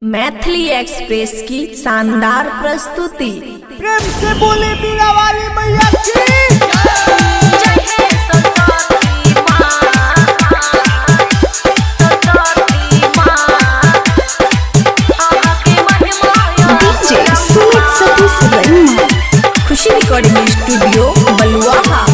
Maithili express की शानदार प्रस्तुति। प्रेम से बोले बीड़ा वाली मैया की। खुशी रिकॉर्डिंग स्टूडियो बलुआहा।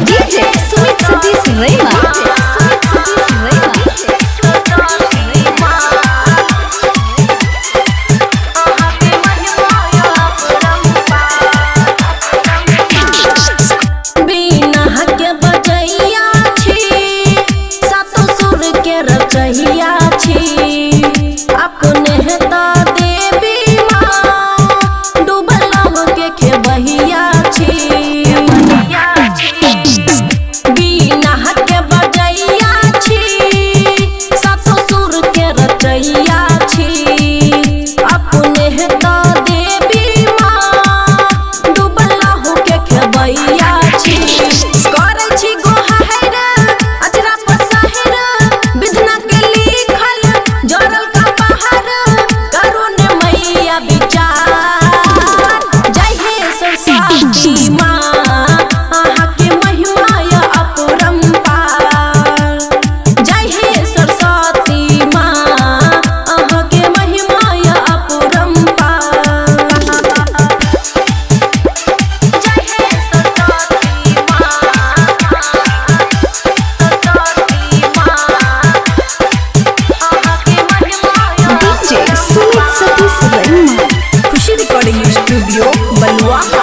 DJ Sumit Satish Rema। खुशी रिकॉर्डिंग स्टूडियो बलुआहा।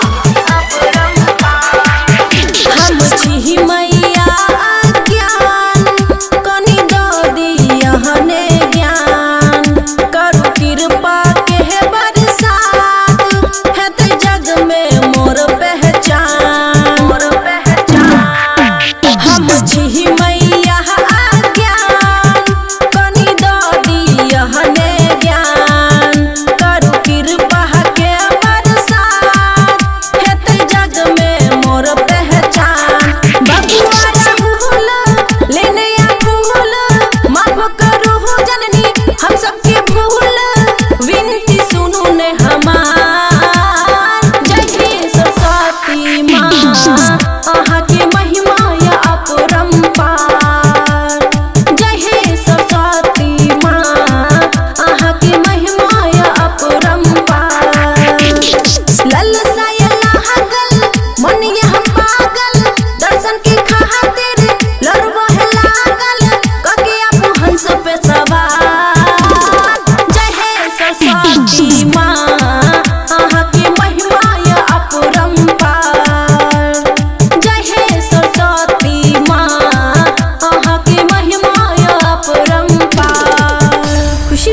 हम छी मैया ज्ञान कनी दो दियहने ज्ञान करू कृपा के है बरसात हेतै जग में मोर पहचान। हम छी मैया ज्ञान कनी दो दियहने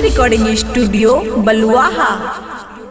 रिकॉर्डिंग स्टूडियो बलुआहा।